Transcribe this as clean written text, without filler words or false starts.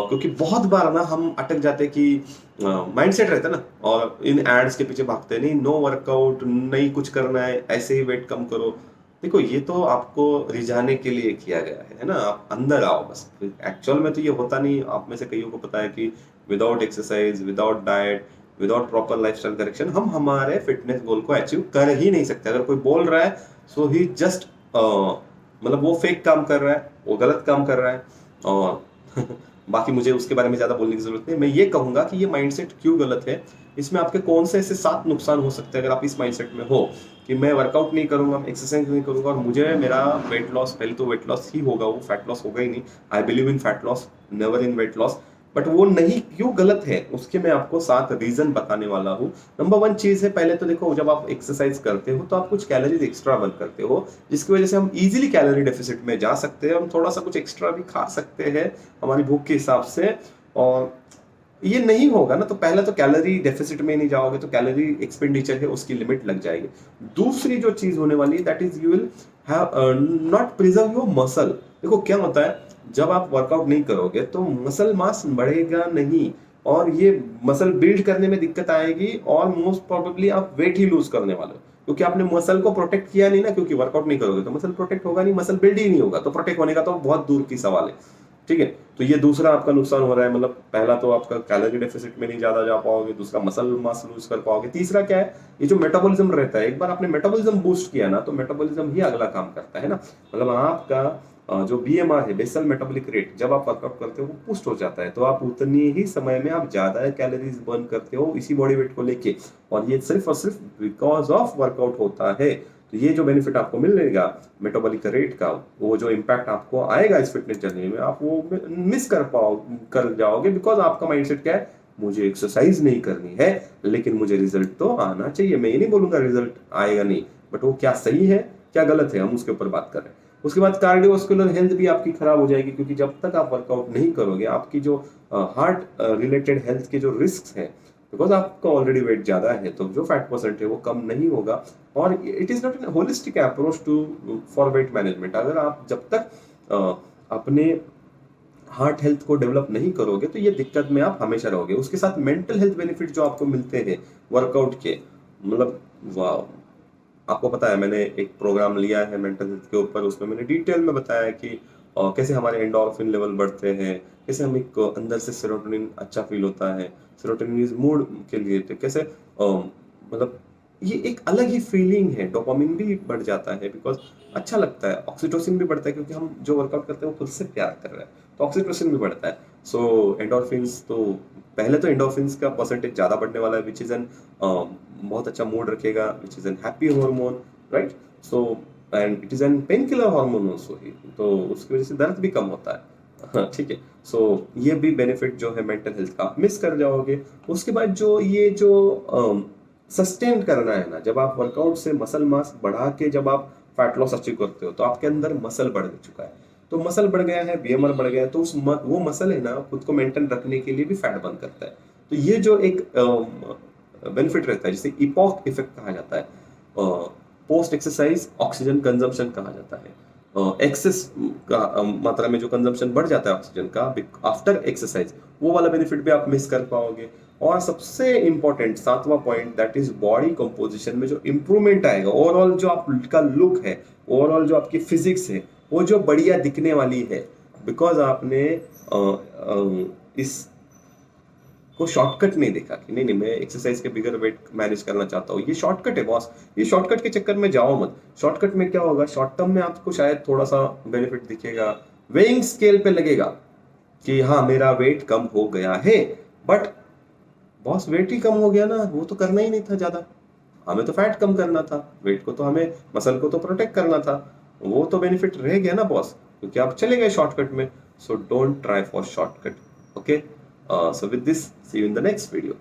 क्योंकि बहुत बार ना हम अटक जाते हैं कि माइंडसेट रहता है ना, और इन एड्स के पीछे भागते हैं, नहीं नो वर्कआउट, नहीं कुछ करना है, ऐसे ही वेट कम करो। देखो ये तो आपको रिझाने के लिए किया गया है ना, आप अंदर आओ बस। एक्चुअल में तो ये होता नहीं। आप में से कईयों को पता है कि without exercise, without diet, without proper lifestyle correction हम हमारे फिटनेस गोल को अचीव कर ही नहीं सकते। अगर कोई बोल रहा है सो ही जस्ट मतलब वो फेक काम कर रहा है, वो गलत काम कर रहा है। और बाकी मुझे उसके बारे में ज्यादा बोलने की जरूरत नहीं। मैं ये कहूंगा कि ये माइंडसेट क्यों गलत है, इसमें आपके कौन से ऐसे 7 नुकसान हो सकते हैं अगर आप इस माइंडसेट में हो कि मैं वर्कआउट नहीं करूंगा, एक्सरसाइज नहीं करूंगा और मुझे मेरा वेट लॉस, पहले तो वेट लॉस ही होगा, वो फैट लॉस होगा ही नहीं। I believe in fat loss, never in weight loss. But वो नहीं क्यों गलत है उसके मैं आपको 7 रीजन बताने वाला हूँ। नंबर 1 चीज है, पहले तो देखो जब आप एक्सरसाइज करते हो तो आप कुछ कैलोरीज एक्स्ट्रा बर्न करते हो, जिसकी वजह से हम इजीली कैलोरी डेफिसिट में जा सकते हैं। हम थोड़ा सा कुछ एक्स्ट्रा भी खा सकते हैं हमारी भूख के हिसाब से। और ये नहीं होगा ना तो पहले तो कैलोरी डेफिसिट में नहीं जाओगे, तो कैलोरी एक्सपेंडिचर है उसकी लिमिट लग जाएगी। दूसरी जो चीज होने वाली है that is you will have not preserve your muscle. देखो क्या होता है, जब आप वर्कआउट नहीं करोगे तो मसल मास बढ़ेगा नहीं, और ये मसल बिल्ड करने में दिक्कत आएगी, और मोस्ट प्रोबेबली आप वेट ही लूज करने वाले हो, क्योंकि आपने मसल को प्रोटेक्ट किया नहीं ना। क्योंकि वर्कआउट नहीं करोगे तो मसल प्रोटेक्ट होगा नहीं, मसल बिल्ड ही नहीं होगा, तो प्रोटेक्ट होने का तो बहुत दूर की सवाल है। ठीक है, तो ये दूसरा आपका नुकसान हो रहा है। मतलब पहला तो आपका कैलोरी डेफिसिट में नहीं ज्यादा जा पाओगे, दूसरा मसल मास लूज कर पाओगे, तीसरा क्या है, ये जो मेटाबॉलिज्म रहता है, एक बार आपने मेटाबॉलिज्म बूस्ट किया ना तो मेटाबॉलिज्म ही अगला काम करता है ना। मतलब आपका जो बीएमआर है, बेसल मेटाबॉलिक रेट, जब आप वर्कआउट करते हो वो बूस्ट हो जाता है, तो आप उतनी ही समय में आप ज्यादा कैलोरीज बर्न करते हो इसी बॉडी वेट को लेके, और ये सिर्फ और सिर्फ बिकॉज ऑफ वर्कआउट होता है। तो ये जो बेनिफिट आपको मिलेगा मेटाबॉलिक रेट का, वो जो इम्पैक्ट आपको आएगा इस फिटनेस जर्नी में, आप वो मिस कर जाओगे, बिकॉज आपका माइंडसेट क्या है, मुझे एक्सरसाइज नहीं करनी है लेकिन मुझे रिजल्ट तो आना चाहिए। मैं ये नहीं बोलूंगा रिजल्ट आएगा नहीं, बट वो क्या सही है क्या गलत है हम उसके ऊपर बात कर रहे हैं। उसके बाद कार्डियोवास्कुलर हेल्थ भी आपकी खराब हो जाएगी, क्योंकि जब तक आप वर्कआउट नहीं करोगे आपकी जो हार्ट रिलेटेड हेल्थ के जो रिस्क हैं, बिकॉज आपका ऑलरेडी वेट ज्यादा है तो जो फैट परसेंट है वो कम नहीं होगा। और it is not an holistic approach to for weight management. अगर आप जब तक अपने हार्ट हेल्थ को डेवलप नहीं करोगे तो ये दिक्कत में आप हमेशा रहोगे। उसके साथ मेंटल हेल्थ बेनिफिट जो आपको मिलते हैं वर्कआउट के, मतलब वाह, आपको पता है मैंने एक प्रोग्राम लिया है मेंटल हेल्थ के ऊपर, उसमें मैंने डिटेल में बताया कि कैसे हमारे एंडोर्फिन लेवल बढ़ते हैं, कैसे हम एक अंदर से सेरोटोनिन अच्छा फील होता है, सेरोटोनिन इज मूड के लिए, तो कैसे मतलब ये एक अलग ही फीलिंग है। डोपामिन भी बढ़ जाता है बिकॉज अच्छा लगता है, ऑक्सीटोसिन भी बढ़ता है क्योंकि हम जो वर्कआउट करते हैं वो खुद से प्यार कर रहे हैं, तो ऑक्सीटोसिन भी बढ़ता है। सो एंडोर्फिन्स, तो पहले तो एंडोर्फिन्स का परसेंटेज ज्यादा बढ़ने वाला है, विच इज एन बहुत अच्छा मूड रखेगा, which is an happy hormone, right. So and it is an pain killer hormone also he, तो उसकी वजह से दर्द भी कम होता है। हाँ, ठीक है। सो ये भी बेनिफिट जो है मेंटल हेल्थ का आप मिस कर जाओगे। उसके बाद जो ये जो सस्टेन करना है ना, जब आप वर्कआउट से मसल मास बढ़ा के जब आप फैट लॉस अचीव करते हो तो आपके अंदर मसल बढ़ चुका है, तो मसल बढ़ गया है, बीएमआर बढ़ गया है, तो वो मसल है ना खुद को मेंटेन रखने के लिए भी फैट बर्न करता है। तो ये जो एक बेनिफिट रहता है जिसे इपॉक इफेक्ट कहा जाता है, पोस्ट एक्सरसाइज ऑक्सीजन कंजम्पशन कहा जाता है। एक्सेस का मात्रा में जो कंजम्पशन बढ़ जाता है ऑक्सीजन का आफ्टर एक्सरसाइज, वो वाला बेनिफिट भी आप मिस कर पाओगे। और सबसे इंपॉर्टेंट 7वां point, that is body composition में जो इंप्रूवमेंट आएगा, ओवरऑल जो आपका लुक है, ओवरऑल जो आपकी फिजिक्स है वो जो बढ़िया दिखने वाली है, बिकॉज आपने इस को शॉर्टकट नहीं देखा कि नहीं नहीं मैं एक्सरसाइज के बिगर वेट मैनेज करना चाहता हूँ, ये शॉर्टकट है बॉस, ये शॉर्टकट के चक्कर में जाओ मत। शॉर्टकट में क्या होगा, शॉर्ट टर्म में आपको शायद थोड़ा सा बेनिफिट दिखेगा, वेइंग स्केल पे लगेगा कि हाँ मेरा वेट कम हो गया है, बट बॉस वेट ही कम हो गया ना, वो तो करना ही नहीं था ज्यादा, हमें तो फैट कम करना था, वेट को तो हमें मसल को तो प्रोटेक्ट करना था, वो तो बेनिफिट रह गया ना बॉस, क्योंकि आप चले गए शॉर्टकट में। So don't try for shortcut, okay. So with this, see you in the next video.